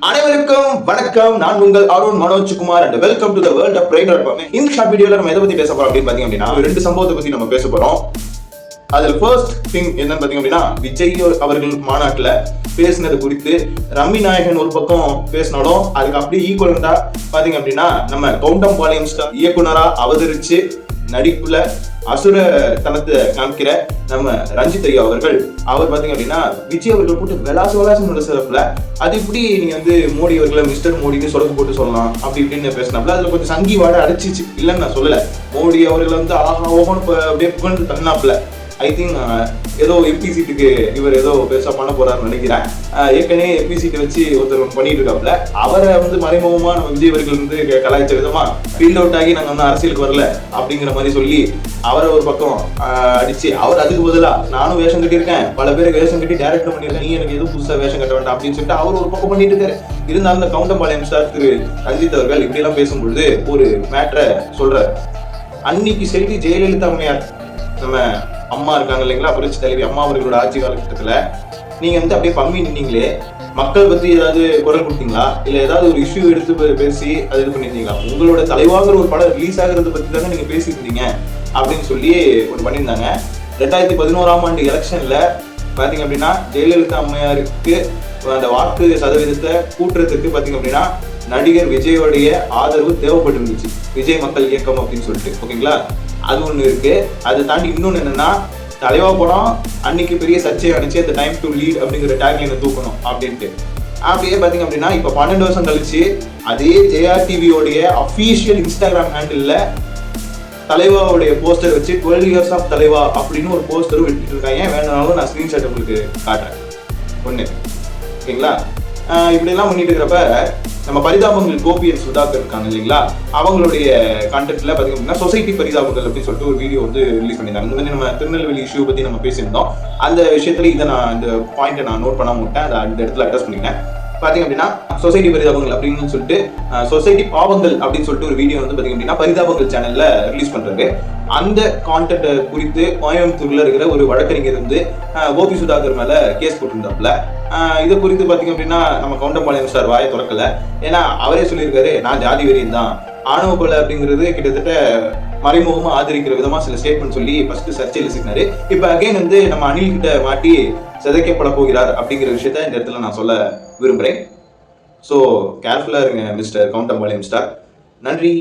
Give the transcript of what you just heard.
அனைவருக்கும் வணக்கம். நான் உங்கள் Arun Manojkumar and welcome to the world of Prayer. இந்த ஷார்ட் வீடியோல நம்ம எதை பத்தி பேச போறோம் அப்படின்னு பாத்தீங்க அப்படின்னா ரெண்டு சம்பவத்தை பத்தி நம்ம பேச போறோம். அதுல ஃபர்ஸ்ட் திங் என்னன்னு பாத்தீங்க அப்படின்னா விஜய் அவர்கள் மாநாட்டுல பேசினது குறித்து ரம்மி நாயகன் ஒரு பக்கம் பேசினாலும் அதுக்கு அப்படியே ஈக்குவலண்டா பாத்தீங்க அப்படின்னா நம்ம கவுண்டம்பாளையம் ஸ்டார் இயக்குனரா அவதரிச்சு நடிப்புல அசுர தனத்தை காமிக்கிற நம்ம ரஞ்சித் ஐயா அவர் பாத்தீங்க அப்படின்னா விஜய் அவர்கள் போட்டு விளாசு சிறப்புல அது இப்படி நீங்க வந்து மோடி அவர்களை மிஸ்டர் மோடின்னு சொடக்கு போட்டு சொல்லலாம் அப்படி இப்படின்னு பேசினாப்புல அதுல கொஞ்சம் சங்கி வாட அடிச்சிச்சு இல்லைன்னு நான் சொல்லல. மோடி அவர்கள் வந்து ஓகோன்னு அப்படியே புகழ்ந்து தன்னாப்புல ஐ திங்க் ஏதோ எம்பி சீட்டுக்கு இவர் ஏதோ பெருசா பண்ண போறாருன்னு நினைக்கிறேன். ஏற்கனவே எம்பி சீட்டை வச்சு ஒருத்தர் பண்ணிட்டு இருக்காப்புல அவரை வந்து மறைமுகமா நம்ம விஜய் அவர்கள் வந்து கலாய்ச்ச விதமா ஃபீல்ட் அவுட் ஆகி நாங்க வந்து அரசியலுக்கு வரல அப்படிங்கிற மாதிரி சொல்லி அவரை ஒரு பக்கம் அடிச்சு அவர் அதுக்கு பதிலா நானும் வேஷம் கட்டியிருக்கேன், பல பேருக்கு வேஷம் கட்டி டைரக்டர் பண்ணியிருக்கேன், நீ எனக்கு எதுவும் புதுசா வேஷம் கட்ட வேண்டாம் அப்படின்னு சொல்லிட்டு அவர் ஒரு பக்கம் பண்ணிட்டு இருக்காரு. இருந்தாலும் இந்த கவுண்டம்பாளையம் ஸ்டார் திரு ரஞ்சித் அவர்கள் இப்படி எல்லாம் பேசும்பொழுது ஒரு மேட்டரை சொல்றாரு. அன்னைக்கு செய்தி ஜெயலலிதா அம்மையார் நம்ம அம்மா இருக்காங்க இல்லைங்களா, புரட்சி தலைவி அம்மா அவர்களோட ஆட்சி காலகட்டத்துல நீங்க வந்து அப்படியே பம்மி நின்னீங்களே, மக்கள் பத்தி ஏதாவது குரல் கொடுத்தீங்களா, இல்ல ஏதாவது ஒரு இஷ்யூ எடுத்து பேசி அது இது பண்ணிருந்தீங்களா, உங்களோட தலைவாகிற ஒரு படம் ரிலீஸ் ஆகுறத பத்தி தானே நீங்க பேசியிருந்தீங்க அப்படின்னு சொல்லி ஒன்று பண்ணியிருந்தாங்க. 2011ஆம் ஆண்டு எலெக்ஷன்ல பாத்தீங்க அப்படின்னா ஜெயலலிதா அம்மையாருக்கு அந்த வாக்கு சதவீதத்தை கூட்டுறதுக்கு பாத்தீங்க அப்படின்னா நடிகர் விஜயோடைய ஆதரவு தேவைப்பட்டு இருந்துச்சு, விஜய் மக்கள் இயக்கம் அப்படின்னு சொல்லிட்டு. ஓகேங்களா, அது ஒண்ணு இருக்கு. அதை தாண்டி இன்னொன்னு என்னன்னா தலைவா படம் அன்னைக்கு பெரிய சர்ச்சையை அடிச்சு அந்த டைம் டு லீட் அப்படிங்கிற டேக்லைனை தூக்கணும் அப்படின்ட்டு. அப்படியே பாத்தீங்க அப்படின்னா இப்ப 12 வருஷம் கழிச்சு அதே ஜெயா டிவியோடைய அபிஷியல் இன்ஸ்டாகிராம் ஹேண்டில்ல தலைவாவுடைய போஸ்டர் வச்சு 12 years ஆஃப் தலைவா அப்படின்னு ஒரு போஸ்டரும் விட்டுட்டு இருக்காங்க. வேணும்னாலும் நான் ஸ்கிரீன்ஷாட் உங்களுக்கு காட்டுறேன் ஒண்ணு. ஓகேங்களா, இப்படி எல்லாம் பண்ணிட்டு இருக்கிறப்ப நம்ம பரிதாபங்கள் கோபியன் சுதாகர் இருக்காங்க இல்லைங்களா, அவங்களுடைய கான்டென்ட்ல பாத்தீங்க அப்படின்னா சொசைட்டி பரிதாபங்கள் அப்படின்னு சொல்லிட்டு ஒரு வீடியோ வந்து ரிலீஸ் பண்ணியிருந்தாங்க. இந்த மாதிரி நம்ம திருநெல்வேலி இஷ்யூ பத்தி நம்ம பேசியிருந்தோம். அந்த விஷயத்துல இதை நான் இந்த பாயிண்ட்டை நான் நோட் பண்ணாம விட்டேன், அதை அந்த இடத்துல அட்ரஸ் பண்ணிக்கிறேன். பாத்தீங்க அப்படின்னா சொசைட்டி பரிதாபங்கள் அப்படின்னு சொல்லிட்டு சொசைட்டி பாவங்கள் அப்படின்னு சொல்லிட்டு ஒரு வீடியோ வந்து பாத்தீங்க அப்படின்னா பரிதாபங்கள் சேனல்ல ரிலீஸ் பண்றாரு. அந்த கான்டென்ட் குறித்து கோயம்புத்தூர்ல இருக்கிற ஒரு வழக்கறிஞர் வந்து கோபி சுதாகர் மேல கேஸ் போட்டிருந்தாப்புல. இதை குறித்து பாத்தீங்க அப்படின்னா நம்ம கவுண்டம்பாளையம் சார் வாயை திறக்கல. ஏன்னா அவரே சொல்லியிருக்காரு, நான் ஜாதி வெறியன் தான், ஆணவ கொலை அப்படிங்கிறது கிட்டத்தட்ட மறைமுகமா ஆதரிக்கிற விதமா சில ஸ்டேட்மெண்ட் சொல்லி ஃபர்ஸ்ட் சர்ச்சையில் சிக்கினாரு. இப்ப அகைன் வந்து நம்ம அணில் கிட்ட மாட்டி சிதைக்கப்பட போகிறார் அப்படிங்கிற விஷயத்த இந்த இடத்துல நான் சொல்ல விரும்புறேன். ஸோ கேர்ஃபுல்லா இருங்க மிஸ்டர் கவுண்டம்பாளையம் ஸ்டார். நன்றி.